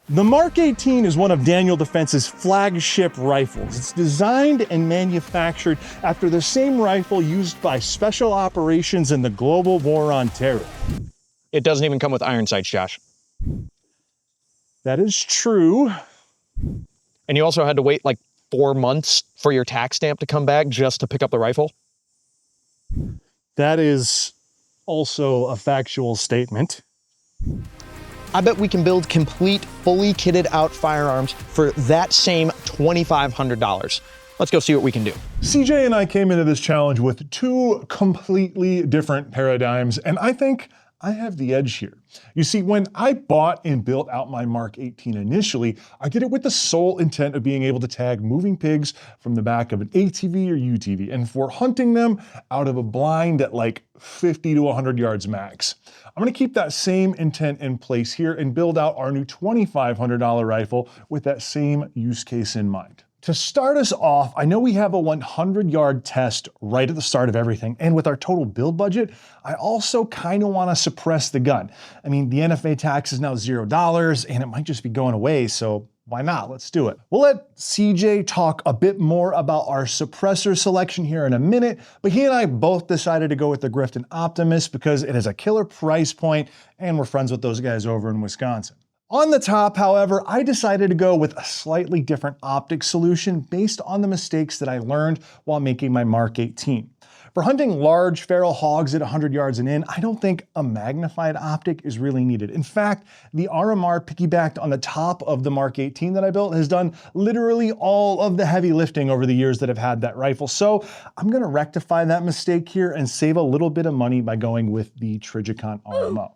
The Mark 18 is one of Daniel Defense's flagship rifles. It's designed and manufactured after the same rifle used by Special Operations in the global war on terror. It doesn't even come with iron sights, Josh. That is true. And you also had to wait like 4 months for your tax stamp to come back just to pick up the rifle? That is also a factual statement. I bet we can build complete, fully kitted out firearms for that same $2,500. Let's go see what we can do. CJ and I came into this challenge with two completely different paradigms, and I think I have the edge here. You see, when I bought and built out my Mark 18 initially, I did it with the sole intent of being able to tag moving pigs from the back of an ATV or UTV, and for hunting them out of a blind at like 50 to 100 yards max. I'm gonna keep that same intent in place here and build out our new $2,500 rifle with that same use case in mind. To start us off, I know we have a 100-yard test right at the start of everything, and with our total build budget, I also kind of want to suppress the gun. I mean, the NFA tax is now $0, and it might just be going away, so why not? Let's do it. We'll let CJ talk a bit more about our suppressor selection here in a minute, but he and I both decided to go with the Grifton Optimus because it has a killer price point, and we're friends with those guys over in Wisconsin. On the top, however, I decided to go with a slightly different optic solution based on the mistakes that I learned while making my Mark 18. For hunting large feral hogs at 100 yards and in, I don't think a magnified optic is really needed. In fact, the RMR piggybacked on the top of the Mark 18 that I built has done literally all of the heavy lifting over the years that I've had that rifle. So I'm gonna rectify that mistake here and save a little bit of money by going with the Trijicon RMO.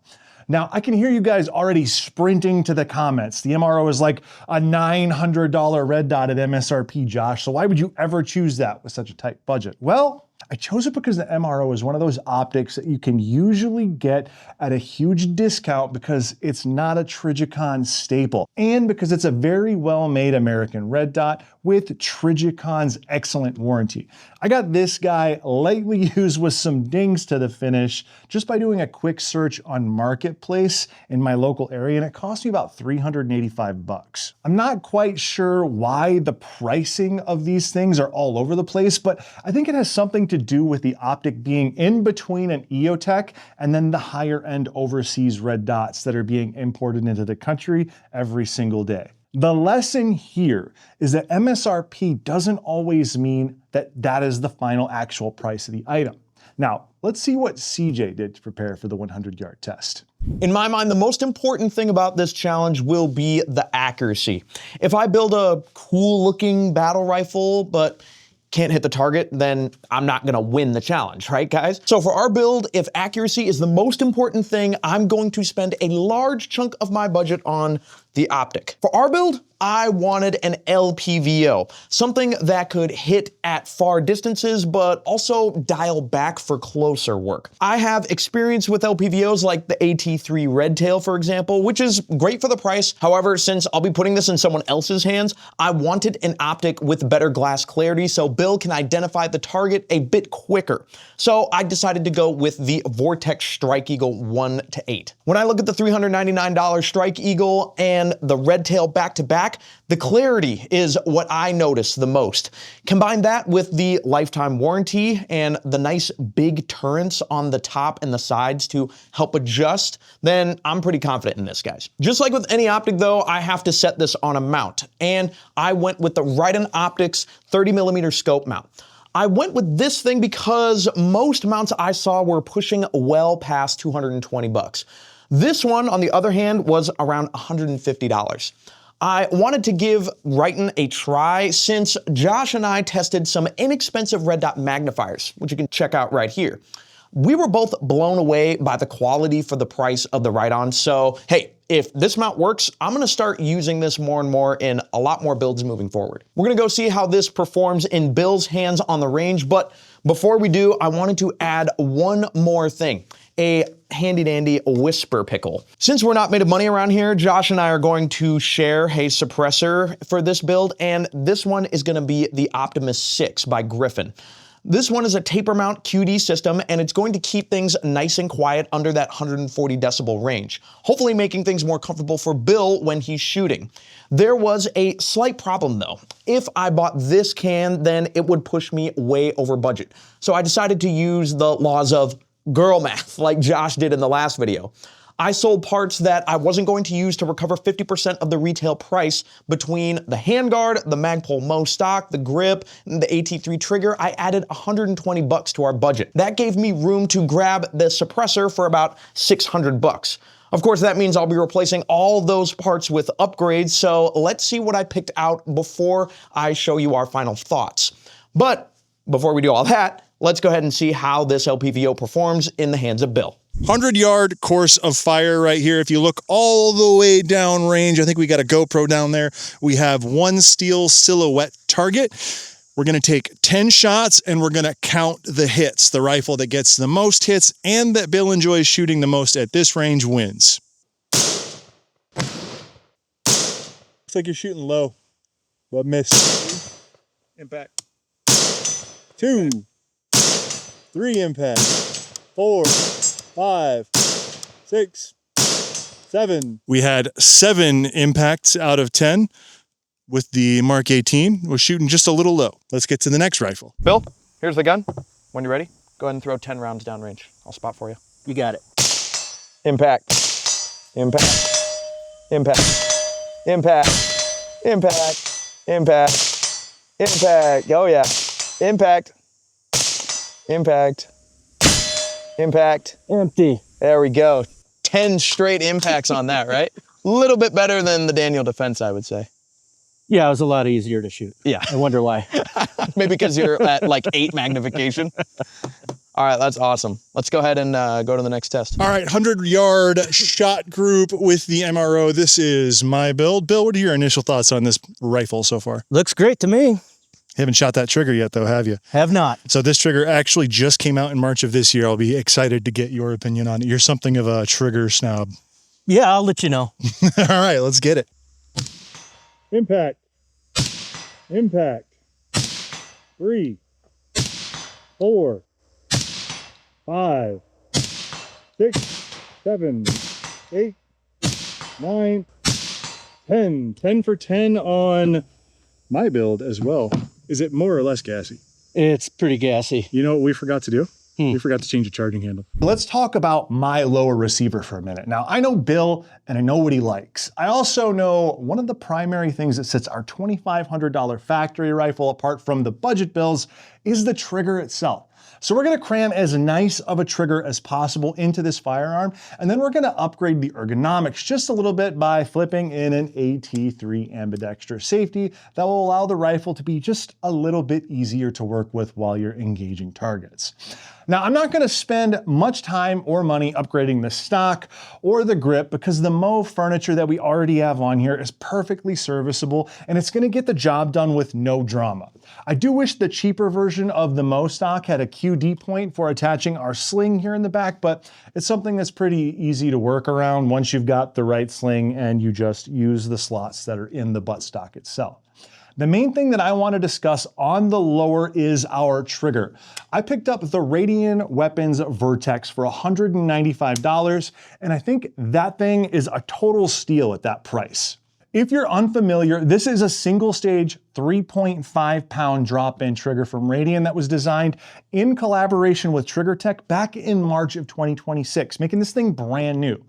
Now, I can hear you guys already sprinting to the comments. The MRO is like a $900 red dot at MSRP, Josh, so why would you ever choose that with such a tight budget? Well, I chose it because the MRO is one of those optics that you can usually get at a huge discount because it's not a Trijicon staple, and because it's a very well-made American red dot with Trigicon's excellent warranty. I got this guy lightly used with some dings to the finish just by doing a quick search on Marketplace in my local area, and it cost me about $385. I'm not quite sure why the pricing of these things are all over the place, but I think it has something to do with the optic being in between an EOTech and then the higher end overseas red dots that are being imported into the country every single day. The lesson here is that MSRP doesn't always mean that that is the final actual price of the item. Now, let's see what CJ did to prepare for the 100-yard test. In my mind, the most important thing about this challenge will be the accuracy. If I build a cool-looking battle rifle, but can't hit the target, then I'm not gonna win the challenge, right guys? So for our build, if accuracy is the most important thing, I'm going to spend a large chunk of my budget on the optic. For our build, I wanted an LPVO, something that could hit at far distances, but also dial back for closer work. I have experience with LPVOs like the AT3 Redtail, for example, which is great for the price. However, since I'll be putting this in someone else's hands, I wanted an optic with better glass clarity so Bill can identify the target a bit quicker. So I decided to go with the Vortex Strike Eagle 1-8. When I look at the $399 Strike Eagle and the Redtail back-to-back, the clarity is what I notice the most. Combine that with the lifetime warranty and the nice big turrets on the top and the sides to help adjust, then I'm pretty confident in this, guys. Just like with any optic though, I have to set this on a mount, and I went with the Riden Optics 30mm scope mount. I went with this thing because most mounts I saw were pushing well past 220 bucks. This one, on the other hand, was around $150. I wanted to give Riden a try since Josh and I tested some inexpensive red dot magnifiers, which you can check out right here. We were both blown away by the quality for the price of the Ride-On, so hey, if this mount works, I'm gonna start using this more and more in a lot more builds moving forward. We're gonna go see how this performs in Bill's hands on the range, but before we do, I wanted to add one more thing. A handy dandy whisper pickle. Since we're not made of money around here, Josh and I are going to share a suppressor for this build, and this one is gonna be the Optimus 6 by Griffin. This one is a taper mount QD system, and it's going to keep things nice and quiet under that 140 decibel range, hopefully making things more comfortable for Bill when he's shooting. There was a slight problem though. If I bought this can, then it would push me way over budget. So I decided to use the laws of girl math like Josh did in the last video. I sold parts that I wasn't going to use to recover 50% of the retail price between the handguard, the Magpul Mo stock, the grip, and the AT3 trigger. I added $120 to our budget. That gave me room to grab the suppressor for about $600. Of course, that means I'll be replacing all those parts with upgrades, so let's see what I picked out before I show you our final thoughts. But before we do all that, let's go ahead and see how this LPVO performs in the hands of Bill. 100-yard course of fire right here. If you look all the way down range, I think we got a GoPro down there. We have one steel silhouette target. We're going to take 10 shots and we're going to count the hits. The rifle that gets the most hits and that Bill enjoys shooting the most at this range wins. Looks like you're shooting low. What miss? Impact. 2, 3 impact. 4, 5, 6, 7. We had 7 impacts out of 10 with the Mark 18. We're shooting just a little low. Let's get to the next rifle. Bill, here's the gun. When you're ready, go ahead and throw 10 rounds downrange. I'll spot for you. You got it. Impact. Impact. Impact. Impact. Impact. Impact. Impact. Oh yeah. Impact. Impact. Impact. Empty. There we go. 10 straight impacts on that, right? A little bit better than the Daniel defense, I would say. Yeah, it was a lot easier to shoot. Yeah. I wonder why. Maybe because you're at like 8 magnification. All right, that's awesome. Let's go ahead and go to the next test. All right, 100-yard shot group with the MRO. This is my build. Bill, what are your initial thoughts on this rifle so far? Looks great to me. Haven't shot that trigger yet, though, have you? Have not. So this trigger actually just came out in March of this year. I'll be excited to get your opinion on it. You're something of a trigger snob. Yeah, I'll let you know. All right, let's get it. Impact. Impact. 3, 4, 5, 6, 7, 8, 9, 10. 10 for 10 on my build as well. Is it more or less gassy? It's pretty gassy. You know what we forgot to do? We forgot to change the charging handle. Let's talk about my lower receiver for a minute. Now, I know Bill and I know what he likes. I also know one of the primary things that sets our $2,500 factory rifle apart from the budget bills is the trigger itself. So we're gonna cram as nice of a trigger as possible into this firearm, and then we're gonna upgrade the ergonomics just a little bit by flipping in an AT3 ambidextrous safety that will allow the rifle to be just a little bit easier to work with while you're engaging targets. Now, I'm not gonna spend much time or money upgrading the stock or the grip because the Mo furniture that we already have on here is perfectly serviceable and it's gonna get the job done with no drama. I do wish the cheaper version of the Mo stock had a QD point for attaching our sling here in the back, but it's something that's pretty easy to work around once you've got the right sling and you just use the slots that are in the buttstock itself. The main thing that I want to discuss on the lower is our trigger. I picked up the Radian Weapons Vertex for $195, and I think that thing is a total steal at that price. If you're unfamiliar, this is a single stage 3.5 pound drop-in trigger from Radian that was designed in collaboration with Trigger Tech back in March of 2026, making this thing brand new.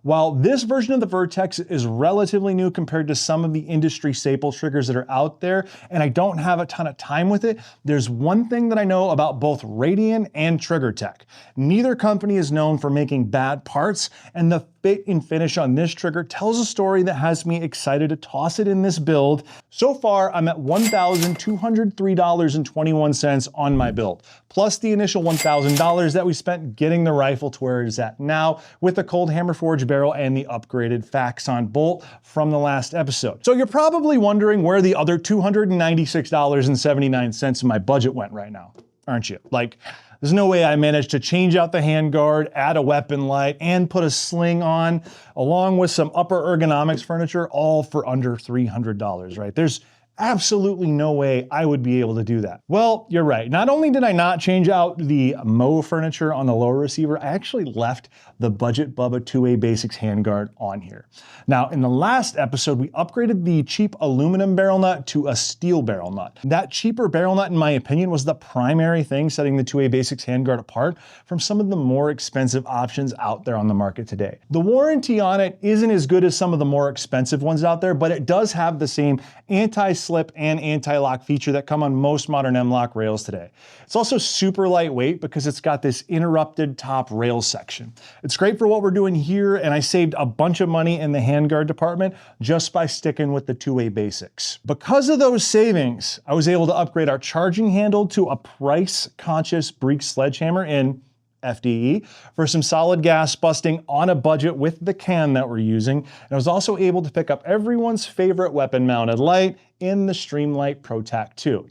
While this version of the Vertex is relatively new compared to some of the industry staple triggers that are out there, and I don't have a ton of time with it, there's one thing that I know about both Radian and Trigger Tech. Neither company is known for making bad parts, and the fit and finish on this trigger tells a story that has me excited to toss it in this build. So far, I'm at $1,203.21 on my build, plus the initial $1,000 that we spent getting the rifle to where it is at now with the cold hammer forge barrel and the upgraded Faxon bolt from the last episode. So you're probably wondering where the other $296.79 of my budget went right now, aren't you? Like, there's no way I managed to change out the handguard, add a weapon light, and put a sling on, along with some upper ergonomics furniture, all for under $300, right? There's absolutely no way I would be able to do that. Well, you're right. Not only did I not change out the Mo furniture on the lower receiver, I actually left the Budget Bubba 2A Basics handguard on here. Now, in the last episode, we upgraded the cheap aluminum barrel nut to a steel barrel nut. That cheaper barrel nut, in my opinion, was the primary thing setting the 2A Basics handguard apart from some of the more expensive options out there on the market today. The warranty on it isn't as good as some of the more expensive ones out there, but it does have the same anti-slip and anti-lock feature that come on most modern M-LOK rails today. It's also super lightweight because it's got this interrupted top rail section. It's great for what we're doing here, and I saved a bunch of money in the handguard department just by sticking with the 2A Basics. Because of those savings, I was able to upgrade our charging handle to a price-conscious Breek sledgehammer in FDE for some solid gas busting on a budget with the can that we're using. And I was also able to pick up everyone's favorite weapon-mounted light in the Streamlight ProTac 2.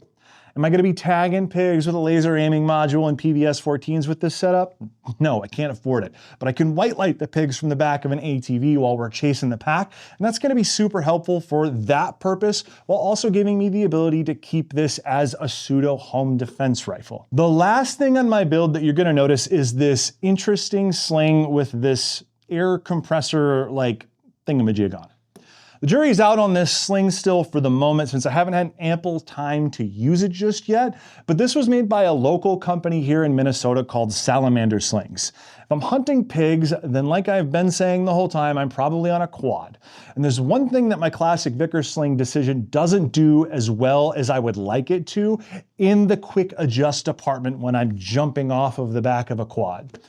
Am I going to be tagging pigs with a laser aiming module and PVS 14s with this setup? No, I can't afford it. But I can white light the pigs from the back of an ATV while we're chasing the pack, and that's going to be super helpful for that purpose, while also giving me the ability to keep this as a pseudo home defense rifle. The last thing on my build that you're going to notice is this interesting sling with this air compressor like thingamajig on it. The jury's out on this sling still for the moment since I haven't had ample time to use it just yet, but this was made by a local company here in Minnesota called Salamander Slings. If I'm hunting pigs, then like I've been saying the whole time, I'm probably on a quad. And there's one thing that my classic Vickers sling decision doesn't do as well as I would like it to in the quick adjust department when I'm jumping off of the back of a quad.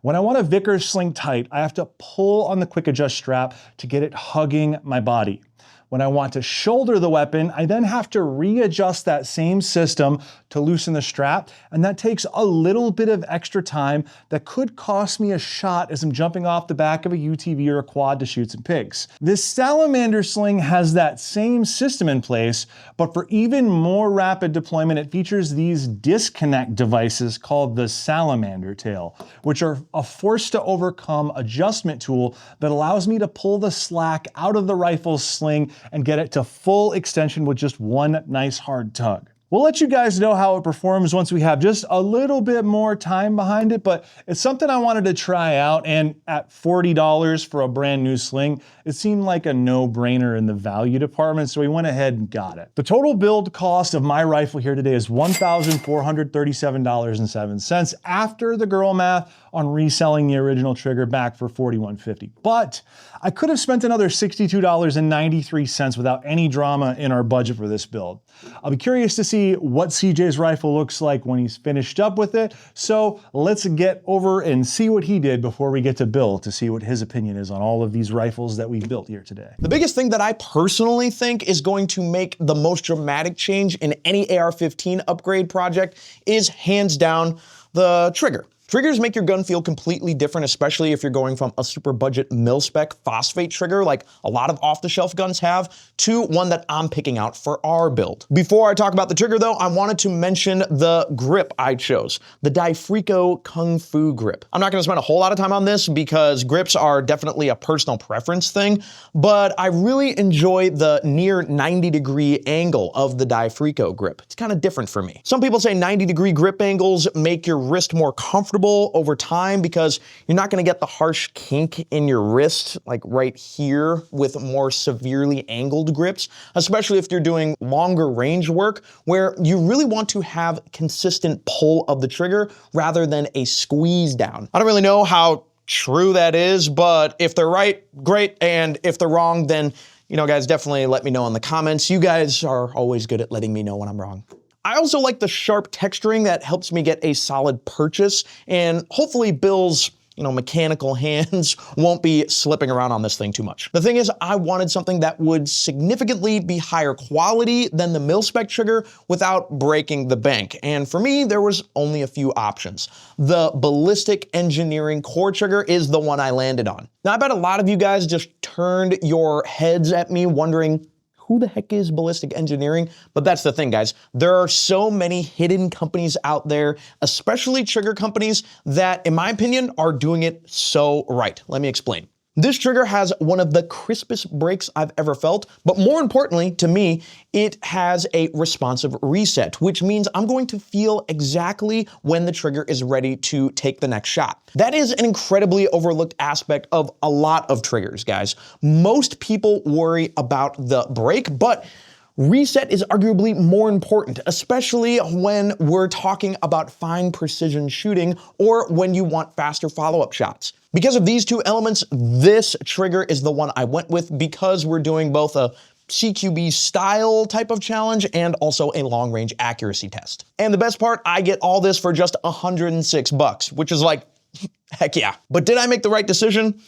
When I want a Vickers sling tight, I have to pull on the quick adjust strap to get it hugging my body. When I want to shoulder the weapon, I then have to readjust that same system to loosen the strap, and that takes a little bit of extra time that could cost me a shot as I'm jumping off the back of a UTV or a quad to shoot some pigs. This Salamander sling has that same system in place, but for even more rapid deployment, it features these disconnect devices called the Salamander Tail, which are a force to overcome adjustment tool that allows me to pull the slack out of the rifle's sling and get it to full extension with just one nice hard tug. We'll let you guys know how it performs once we have just a little bit more time behind it, but it's something I wanted to try out, and at $40 for a brand new sling, it seemed like a no-brainer in the value department, so we went ahead and got it. The total build cost of my rifle here today is $1,437.07 after the girl math on reselling the original trigger back for $41.50. But I could have spent another $62.93 without any drama in our budget for this build. I'll be curious to see what CJ's rifle looks like when he's finished up with it, so let's get over and see what he did before we get to Bill to see what his opinion is on all of these rifles that we've built here today. The biggest thing that I personally think is going to make the most dramatic change in any AR-15 upgrade project is hands down the trigger. Triggers make your gun feel completely different, especially if you're going from a super budget mil-spec phosphate trigger like a lot of off-the-shelf guns have, to one that I'm picking out for our build. Before I talk about the trigger though, I wanted to mention the grip I chose, the Difrico Kung Fu grip. I'm not gonna spend a whole lot of time on this because grips are definitely a personal preference thing, but I really enjoy the near 90-degree angle of the Difrico grip. It's kind of different for me. Some people say 90-degree grip angles make your wrist more comfortable over time because you're not going to get the harsh kink in your wrist like right here with more severely angled grips, especially if you're doing longer range work where you really want to have consistent pull of the trigger rather than a squeeze down. I don't really know how true that is, but if they're right, great, and if they're wrong, then guys, definitely let me know in the comments. You guys are always good at letting me know when I'm wrong. I also like the sharp texturing that helps me get a solid purchase, and hopefully Bill's mechanical hands won't be slipping around on this thing too much. The thing is, I wanted something that would significantly be higher quality than the mil-spec trigger without breaking the bank. And for me, there was only a few options. The Ballistic Engineering core trigger is the one I landed on. Now, I bet a lot of you guys just turned your heads at me wondering, who the heck is Ballistic Engineering? But that's the thing, guys. There are so many hidden companies out there, especially trigger companies, that, in my opinion, are doing it so right. Let me explain. This trigger has one of the crispest breaks I've ever felt, but more importantly to me, it has a responsive reset, which means I'm going to feel exactly when the trigger is ready to take the next shot. That is an incredibly overlooked aspect of a lot of triggers, guys. Most people worry about the break, but reset is arguably more important, especially when we're talking about fine precision shooting or when you want faster follow-up shots. Because of these two elements, this trigger is the one I went with because we're doing both a CQB style type of challenge and also a long range accuracy test. And the best part, I get all this for just $106, which is like, heck yeah. But did I make the right decision?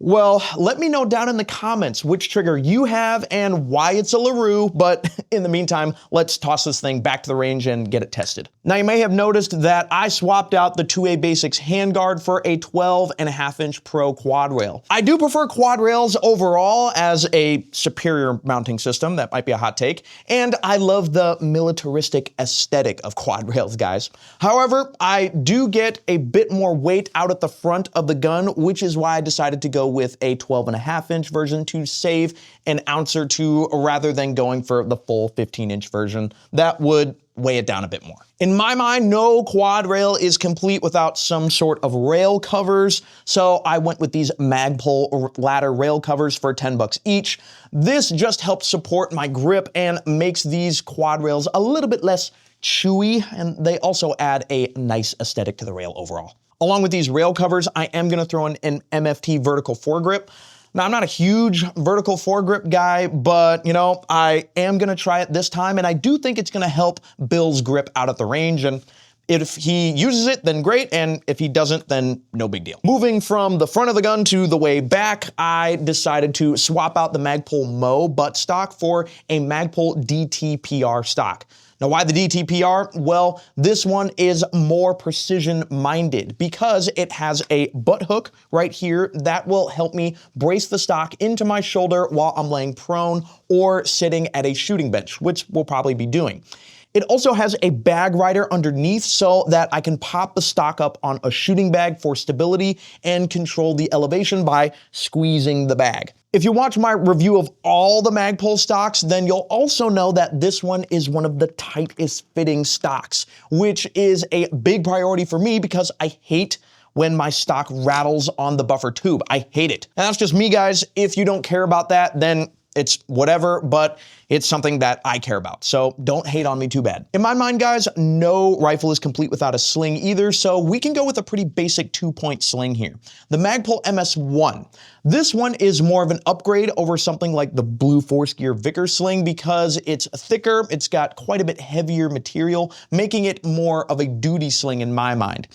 Well, let me know down in the comments which trigger you have and why it's a LaRue, but in the meantime, let's toss this thing back to the range and get it tested. Now, you may have noticed that I swapped out the 2A Basics handguard for a 12.5-inch Pro quad rail. I do prefer quad rails overall as a superior mounting system, that might be a hot take, and I love the militaristic aesthetic of quad rails, guys. However, I do get a bit more weight out at the front of the gun, which is why I decided to go with a 12.5-inch version to save an ounce or two rather than going for the full 15-inch version. That would weigh it down a bit more. In my mind, no quad rail is complete without some sort of rail covers, so I went with these Magpul ladder rail covers for $10 each. This just helps support my grip and makes these quad rails a little bit less chewy, and they also add a nice aesthetic to the rail overall. Along with these rail covers, I am gonna throw in an MFT vertical foregrip. Now, I'm not a huge vertical foregrip guy, but you know, I am gonna try it this time, and I do think it's gonna help Bill's grip out at the range, and if he uses it, then great, and if he doesn't, then no big deal. Moving from the front of the gun to the way back, I decided to swap out the Magpul Mo buttstock for a Magpul DTPR stock. Now, why the DTPR? Well, this one is more precision-minded because it has a butt hook right here that will help me brace the stock into my shoulder while I'm laying prone or sitting at a shooting bench, which we'll probably be doing. It also has a bag rider underneath so that I can pop the stock up on a shooting bag for stability and control the elevation by squeezing the bag. If you watch my review of all the Magpul stocks, then you'll also know that this one is one of the tightest fitting stocks, which is a big priority for me because I hate when my stock rattles on the buffer tube. I hate it. And that's just me, guys. If you don't care about that, then it's whatever, but it's something that I care about, so don't hate on me too bad. In my mind, guys, no rifle is complete without a sling either, so we can go with a pretty basic 2-point sling here. The Magpul MS-1. This one is more of an upgrade over something like the Blue Force Gear Vickers sling because it's thicker, it's got quite a bit heavier material, making it more of a duty sling in my mind.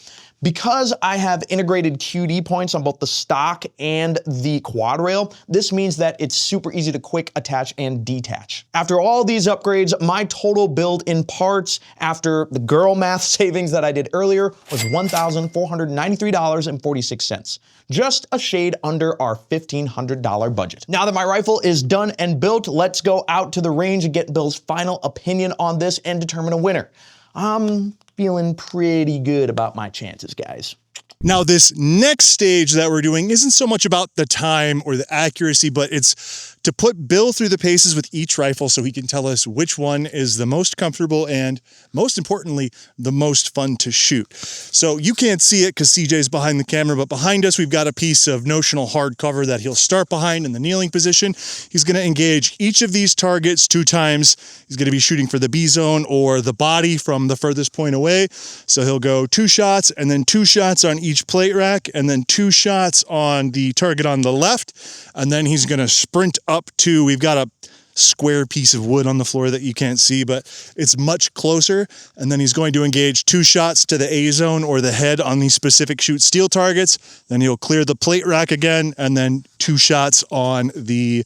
Because I have integrated QD points on both the stock and the quad rail, this means that it's super easy to quick attach and detach. After all these upgrades, my total build in parts after the girl math savings that I did earlier was $1,493.46. Just a shade under our $1,500 budget. Now that my rifle is done and built, let's go out to the range and get Bill's final opinion on this and determine a winner. I'm feeling pretty good about my chances, guys. Now, this next stage that we're doing isn't so much about the time or the accuracy, but it's to put Bill through the paces with each rifle so he can tell us which one is the most comfortable and, most importantly, the most fun to shoot. So you can't see it because CJ's behind the camera, but behind us we've got a piece of notional hard cover that he'll start behind in the kneeling position. He's going to engage each of these targets 2 times. He's going to be shooting for the B zone or the body from the furthest point away. So he'll go 2 shots and then 2 shots on each plate rack and then 2 shots on the target on the left. And then he's going to sprint up to, we've got a square piece of wood on the floor that you can't see, but it's much closer. And then he's going to engage 2 shots to the A zone or the head on these specific shoot steel targets. Then he'll clear the plate rack again, and then 2 shots on the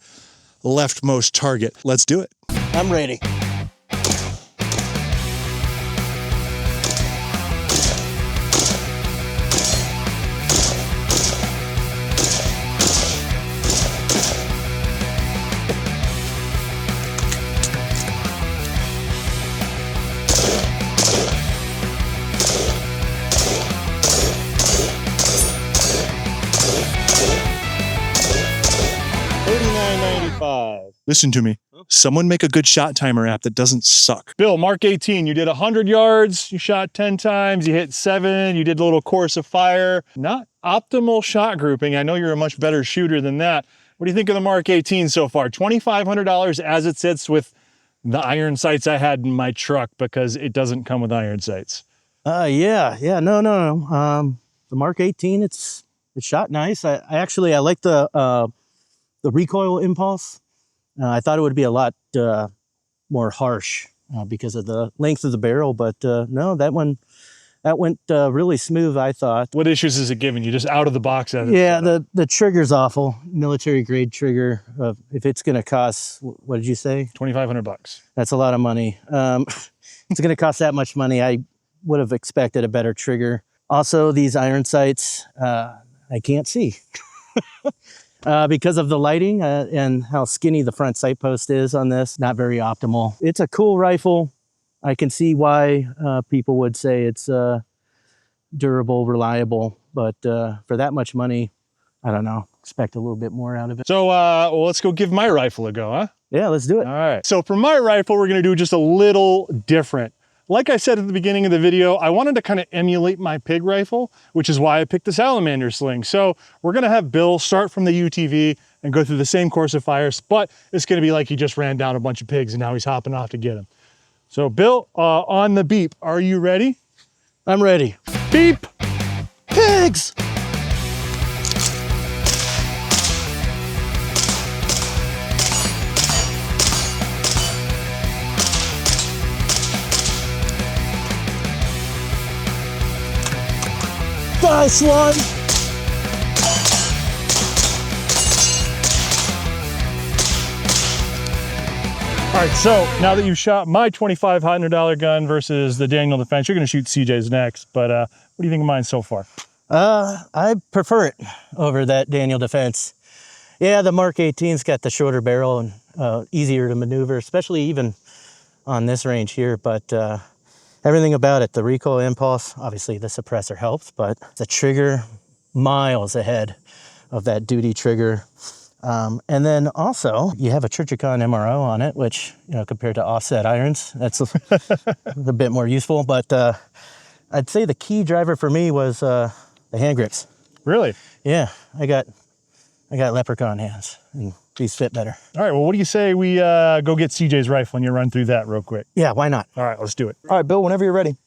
leftmost target. Let's do it. I'm ready. Listen to me. Someone make a good shot timer app that doesn't suck. Bill, Mark 18, you did 100 yards, you shot 10 times, you hit 7, you did a little course of fire. Not optimal shot grouping. I know you're a much better shooter than that. What do you think of the Mark 18 so far? $2,500 as it sits with the iron sights I had in my truck because it doesn't come with iron sights. Yeah, no. The Mark 18, it's shot nice. I actually like the recoil impulse. I thought it would be a lot more harsh because of the length of the barrel, but no, that went really smooth, I thought. What issues is it giving you? Just out of the box? Yeah, the trigger's awful. Military grade trigger. If it's going to cost, what did you say? $2,500. That's a lot of money. It's going to cost that much money. I would have expected a better trigger. Also, these iron sights, I can't see. Because of the lighting and how skinny the front sight post is on this, not very optimal. It's a cool rifle. I can see why people would say it's durable, reliable, but for that much money, I don't know, expect a little bit more out of it. So well, let's go give my rifle a go, huh? Yeah, let's do it. All right. So for my rifle, we're gonna do just a little different. Like I said at the beginning of the video, I wanted to kind of emulate my pig rifle, which is why I picked the salamander sling. So we're gonna have Bill start from the UTV and go through the same course of fires, but it's gonna be like he just ran down a bunch of pigs and now he's hopping off to get them. So Bill, on the beep, are you ready? I'm ready. Beep! Pigs! Nice one! All right, so now that you've shot my $2,500 gun versus the Daniel Defense, you're gonna shoot CJ's next, but what do you think of mine so far? I prefer it over that Daniel Defense. Yeah, the Mark 18's got the shorter barrel and easier to maneuver, especially even on this range here, but everything about it, the recoil impulse, obviously the suppressor helps, but the trigger miles ahead of that duty trigger. And then also you have a Trijicon MRO on it, which, you know, compared to offset irons, that's a bit more useful. But I'd say the key driver for me was the hand grips. Really? Yeah, I got leprechaun hands, and these fit better. All right, well, what do you say we go get CJ's rifle and you run through that real quick? Yeah, why not? All right, let's do it. All right, Bill, whenever you're ready.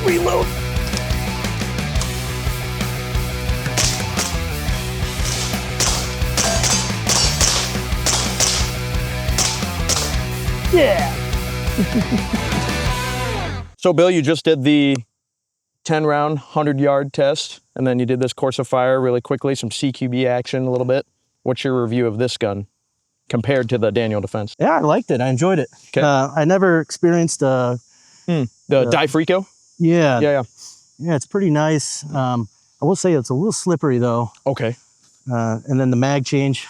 Reload. Yeah. So Bill, you just did the 10-round, 100-yard test, and then you did this course of fire really quickly, some CQB action a little bit. What's your review of this gun compared to the Daniel Defense? Yeah, I liked it. I enjoyed it. Okay. I never experienced The Difrico? Yeah, Yeah. it's pretty nice. I will say it's a little slippery though. Okay. And then the mag change,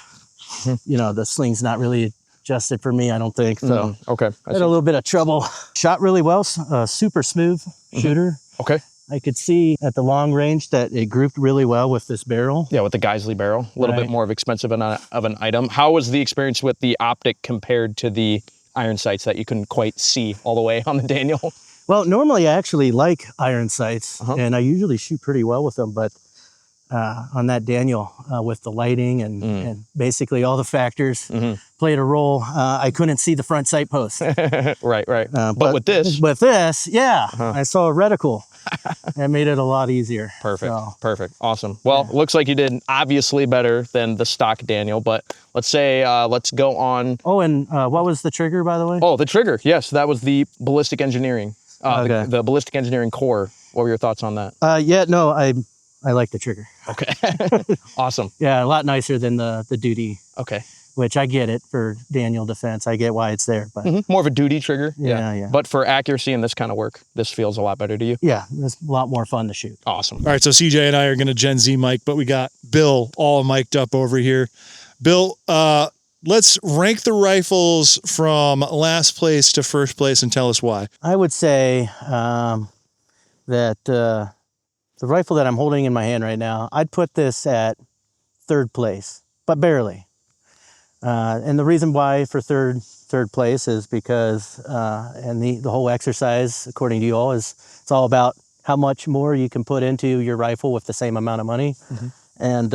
you know, the sling's not really adjusted for me, I don't think. So Okay. I had a little bit of trouble. Shot really well, super smooth shooter. Okay. I could see at the long range that it grouped really well with this barrel. Yeah, with the Geisley barrel, a little bit Right. more of expensive of an item. How was the experience with the optic compared to the iron sights that you couldn't quite see all the way on the Daniel? Well, normally I actually like iron sights, and I usually shoot pretty well with them, but on that Daniel, with the lighting and basically all the factors played a role, I couldn't see the front sight post. Right. But with this? With this, yeah, I saw a reticle. That made it a lot easier. Perfect, So, perfect, awesome. Well, it looks like you did obviously better than the stock Daniel, but let's say, let's go on. oh, and what was the trigger, by the way? Oh, the trigger, yes, that was the ballistic engineering, Okay. the ballistic engineering core. What were your thoughts on that? Yeah, no, I like the trigger. Okay, awesome. Yeah, a lot nicer than the duty, Okay. which I get it for Daniel Defense. I get why it's there, but More of a duty trigger. Yeah. But for accuracy in this kind of work, this feels a lot better to you. yeah, it's a lot more fun to shoot. Awesome. All right, so CJ and I are gonna Gen Z mic, but we got Bill all mic'd up over here. Bill, let's rank the rifles from last place to first place and tell us why. I would say that the rifle that I'm holding in my hand right now, I'd put this at third place, but barely. And the reason why for third place is because, and the whole exercise, according to you all, is it's all about how much more you can put into your rifle with the same amount of money. And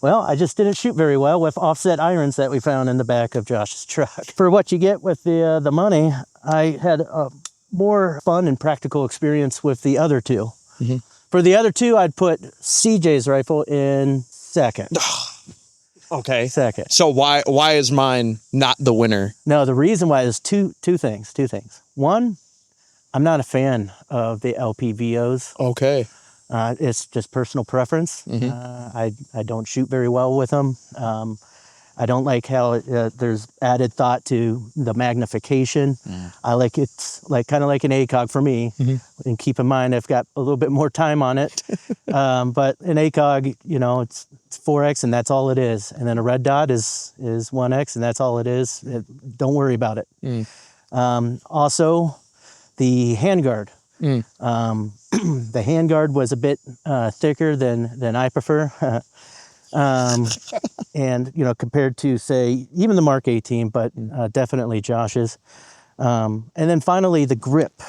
well, I just didn't shoot very well with offset irons that we found in the back of Josh's truck. For what you get with the money, I had a more fun and practical experience with the other two. For the other two, I'd put CJ's rifle in second. Okay. Second. So why is mine not the winner? No, the reason why is two things. One, I'm not a fan of the LPVOs. Okay. It's just personal preference. I don't shoot very well with them. I don't like how there's added thought to the magnification. I like it's like kind of like an ACOG for me. And keep in mind, I've got a little bit more time on it. But an ACOG, you know, it's 4X and that's all it is. And then a red dot is 1X and that's all it is. Don't worry about it. Also, the handguard. The handguard was a bit thicker than I prefer. And, you know, compared to, say, even the Mark 18, but definitely Josh's. And then finally, the grip.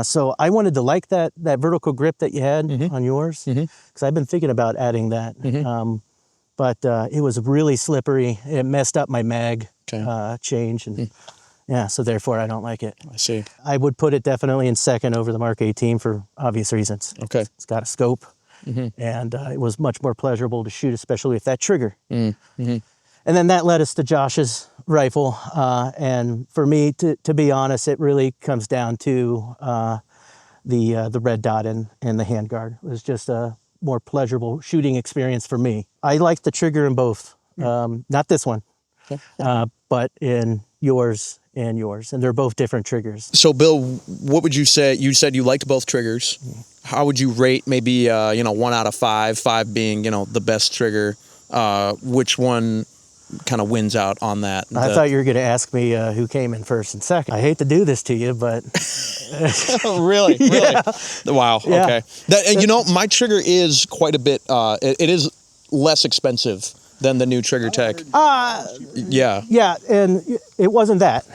So I wanted to like that vertical grip that you had on yours, because I've been thinking about adding that. But it was really slippery. It messed up my mag change. And yeah, so therefore I don't like it. I see. I would put it definitely in second over the Mark 18 for obvious reasons. Okay. It's got a scope. And it was much more pleasurable to shoot, especially with that trigger. And then that led us to Josh's rifle. And for me, to be honest, it really comes down to the red dot and the handguard. It was just a more pleasurable shooting experience for me. I liked the trigger in both, not this one, but in yours and yours, and they're both different triggers. So Bill, what would you say? You said you liked both triggers. How would you rate maybe 1 out of 5, 5 being, the best trigger? Which one kind of wins out on that? I thought you were going to ask me who came in first and second. I hate to do this to you, but really? Yeah. Wow. Yeah. Okay. That, my trigger is quite a bit. It is less expensive than the new trigger tech. Yeah, and it wasn't that.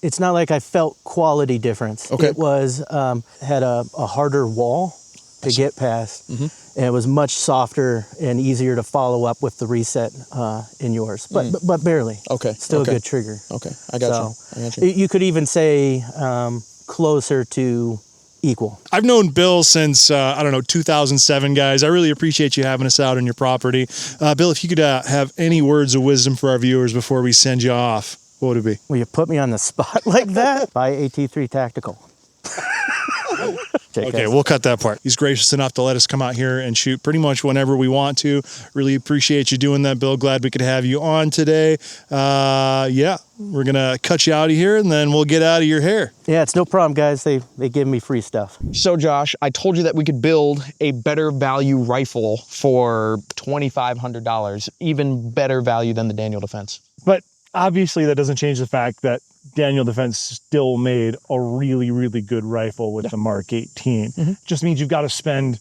It's not like I felt quality difference. Okay. It was had a harder wall to get past, and it was much softer and easier to follow up with the reset in yours, but barely. Okay. Still a good trigger. Okay, I got you. You could even say closer to equal. I've known Bill since, 2007, guys. I really appreciate you having us out on your property. Bill, if you could have any words of wisdom for our viewers before we send you off, what would it be? Will you put me on the spot like that? Buy AT3 Tactical. Okay, we'll cut that part. He's gracious enough to let us come out here and shoot pretty much whenever we want to. Really appreciate you doing that, Bill. Glad we could have you on today. We're going to cut you out of here, and then we'll get out of your hair. Yeah, it's no problem, guys. They give me free stuff. So, Josh, I told you that we could build a better value rifle for $2,500, even better value than the Daniel Defense. But obviously that doesn't change the fact that Daniel Defense still made a really, really good rifle with the Mark 18. Just means you've got to spend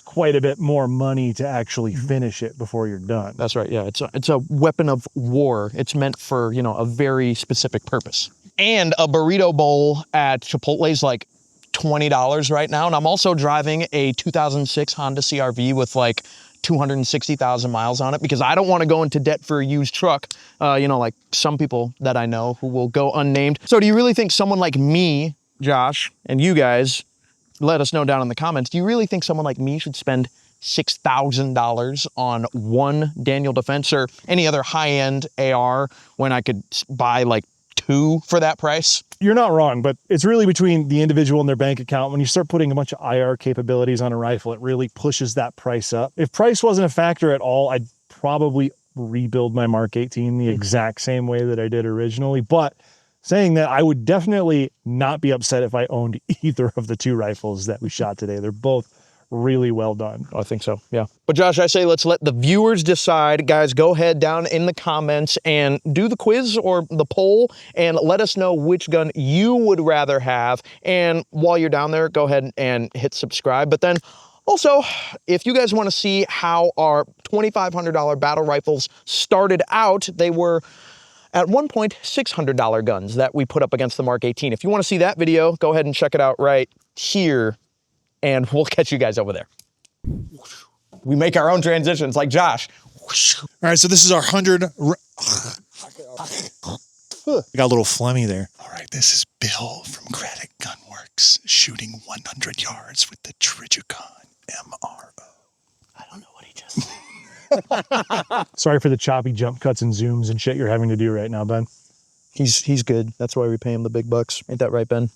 quite a bit more money to actually finish it before you're done. That's right. Yeah, it's a weapon of war. It's meant for a very specific purpose. And a burrito bowl at Chipotle is like $20 right now. And I'm also driving a 2006 Honda CR-V with like 260,000 miles on it because I don't want to go into debt for a used truck, like some people that I know who will go unnamed. So do you really think someone like me, Josh, and you guys, let us know down in the comments, do you really think someone like me should spend $6,000 on one Daniel Defense or any other high-end AR when I could buy like 2 for that price? You're not wrong, but it's really between the individual and their bank account. When you start putting a bunch of IR capabilities on a rifle, it really pushes that price up. If price wasn't a factor at all, I'd probably rebuild my Mark 18 the exact same way that I did originally. But saying that, I would definitely not be upset if I owned either of the 2 rifles that we shot today. They're both really well done. I think so, yeah. But Josh, I say let's let the viewers decide. Guys, go ahead down in the comments and do the quiz or the poll and let us know which gun you would rather have. And while you're down there, go ahead and hit subscribe. But then also, if you guys want to see how our $2,500 battle rifles started out, they were at one point $600 guns that we put up against the Mark 18. If you want to see that video, go ahead and check it out right here, and we'll catch you guys over there. We make our own transitions like Josh. All right, so this is our 100. We got a little phlegmy there. All right, this is Bill from Craddock Gunworks shooting 100 yards with the Trijicon MRO. I don't know what he just said. Sorry for the choppy jump cuts and zooms and shit you're having to do right now, Ben. He's good. That's why we pay him the big bucks. Ain't that right, Ben?